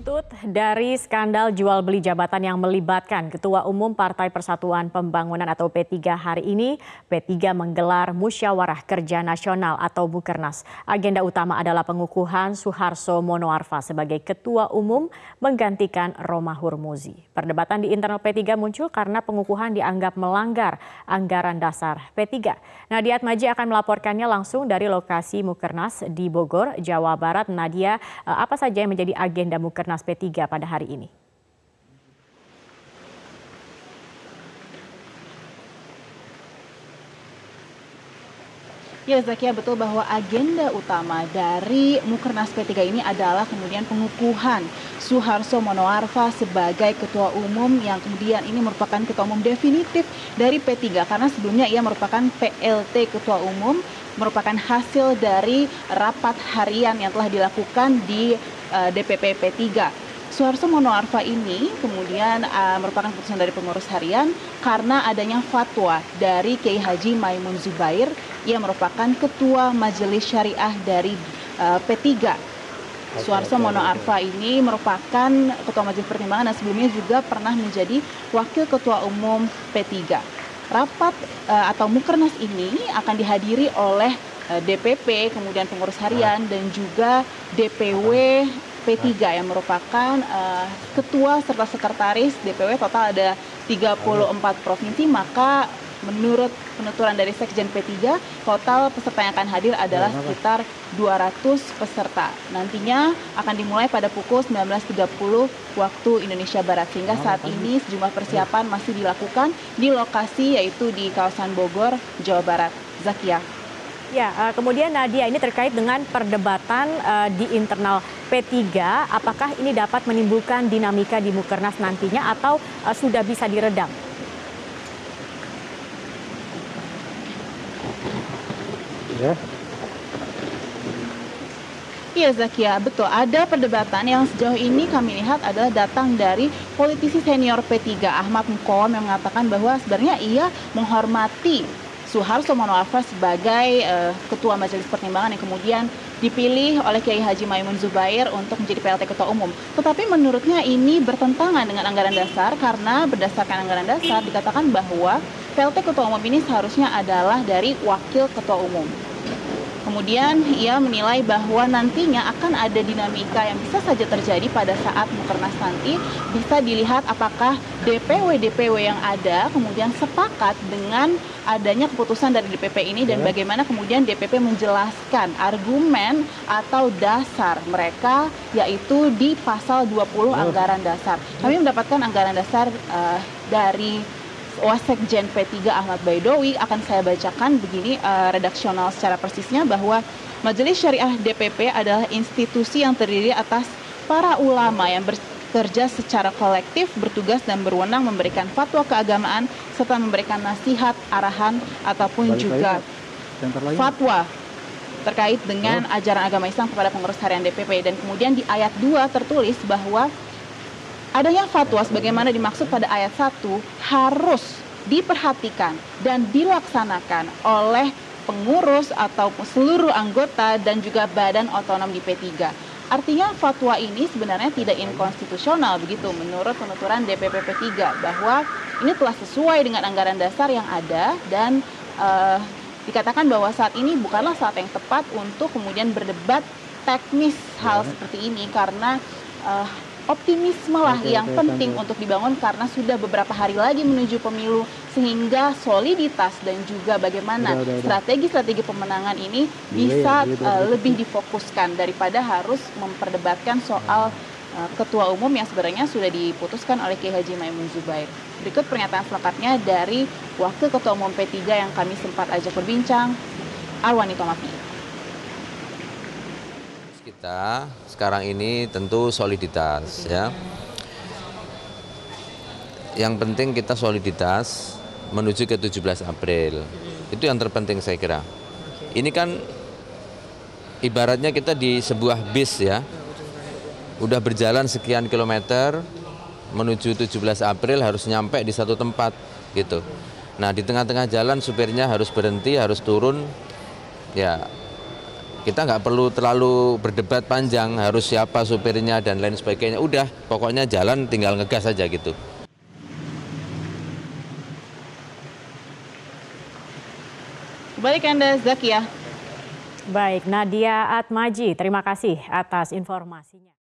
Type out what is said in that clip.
Buntut dari skandal jual beli jabatan yang melibatkan Ketua Umum Partai Persatuan Pembangunan atau P3 hari ini, P3 menggelar Musyawarah Kerja Nasional atau Mukernas. Agenda utama adalah pengukuhan Suharso Monoarfa sebagai Ketua Umum menggantikan Roma Hurmuzi. Perdebatan di internal P3 muncul karena pengukuhan dianggap melanggar anggaran dasar P3. Nadia Atmaji akan melaporkannya langsung dari lokasi Mukernas di Bogor, Jawa Barat. Nadia, apa saja yang menjadi agenda Mukernas P3 pada hari ini? Ya Zakia, betul bahwa agenda utama dari Mukernas P3 ini adalah kemudian pengukuhan Suharso Monoarfa sebagai Ketua Umum yang kemudian ini merupakan Ketua Umum definitif dari P3 karena sebelumnya ia merupakan PLT Ketua Umum, merupakan hasil dari rapat harian yang telah dilakukan di DPP P3. Suharso Monoarfa ini kemudian merupakan keputusan dari pengurus harian karena adanya fatwa dari Kiai Haji Maimun Zubair yang merupakan Ketua Majelis Syariah dari P3. Suharso Monoarfa ini merupakan Ketua Majelis Pertimbangan dan sebelumnya juga pernah menjadi Wakil Ketua Umum P3. Rapat atau Mukernas ini akan dihadiri oleh DPP, kemudian pengurus harian dan juga DPW P3 yang merupakan ketua serta sekretaris DPW. Total ada 34 provinsi, maka menurut penuturan dari Sekjen P3 total peserta yang akan hadir adalah sekitar 200 peserta. Nantinya akan dimulai pada pukul 19.30 waktu Indonesia Barat, sehingga saat ini sejumlah persiapan masih dilakukan di lokasi yaitu di kawasan Bogor, Jawa Barat. Zakia. Ya, kemudian Nadia, ini terkait dengan perdebatan di internal P3, apakah ini dapat menimbulkan dinamika di Mukernas nantinya atau sudah bisa diredam? Iya Zakia, betul. Ada perdebatan yang sejauh ini kami lihat adalah datang dari politisi senior P3 Ahmad Muqawam yang mengatakan bahwa sebenarnya ia menghormati Suharso Monoarfa sebagai Ketua Majelis Pertimbangan yang kemudian dipilih oleh Kiai Haji Maimun Zubair untuk menjadi PLT Ketua Umum. Tetapi menurutnya ini bertentangan dengan anggaran dasar karena berdasarkan anggaran dasar dikatakan bahwa PLT Ketua Umum ini seharusnya adalah dari Wakil Ketua Umum. Kemudian ia menilai bahwa nantinya akan ada dinamika yang bisa saja terjadi pada saat Mukernas nanti. Bisa dilihat apakah DPW-DPW yang ada kemudian sepakat dengan adanya keputusan dari DPP ini dan bagaimana kemudian DPP menjelaskan argumen atau dasar mereka yaitu di pasal 20 anggaran dasar. Kami mendapatkan anggaran dasar dari Wasekjen P3 Ahmad Baidowi. Akan saya bacakan begini redaksional secara persisnya bahwa Majelis Syariah DPP adalah institusi yang terdiri atas para ulama yang bekerja secara kolektif, bertugas dan berwenang memberikan fatwa keagamaan serta memberikan nasihat, arahan ataupun juga fatwa terkait dengan ajaran agama Islam kepada pengurus harian DPP. Dan kemudian di ayat 2 tertulis bahwa adanya fatwa sebagaimana dimaksud pada ayat 1 harus diperhatikan dan dilaksanakan oleh pengurus atau seluruh anggota dan juga badan otonom di P3. Artinya fatwa ini sebenarnya tidak inkonstitusional begitu menurut penuturan DPP P3 bahwa ini telah sesuai dengan anggaran dasar yang ada dan dikatakan bahwa saat ini bukanlah saat yang tepat untuk kemudian berdebat teknis hal seperti ini karena optimisme lah yang penting untuk dibangun karena sudah beberapa hari lagi menuju pemilu sehingga soliditas dan juga bagaimana strategi-strategi pemenangan ini bisa lebih difokuskan daripada harus memperdebatkan soal ketua umum yang sebenarnya sudah diputuskan oleh Kiai Haji Maimun Zubair. Berikut pernyataan selengkapnya dari Wakil Ketua Umum P3 yang kami sempat ajak berbincang, Arwani Tomapi. Kita sekarang ini tentu soliditas ya. Yang penting kita soliditas menuju ke 17 April. Itu yang terpenting saya kira. Ini kan ibaratnya kita di sebuah bis ya. Udah berjalan sekian kilometer menuju 17 April harus nyampe di satu tempat gitu. Nah, di tengah-tengah jalan supirnya harus berhenti, harus turun. Ya Kita nggak perlu terlalu berdebat panjang, harus siapa supirnya dan lain sebagainya. Udah, pokoknya jalan tinggal ngegas aja gitu. Kembali ke Anda, Zakia. Baik, Nadia Atmaji, terima kasih atas informasinya.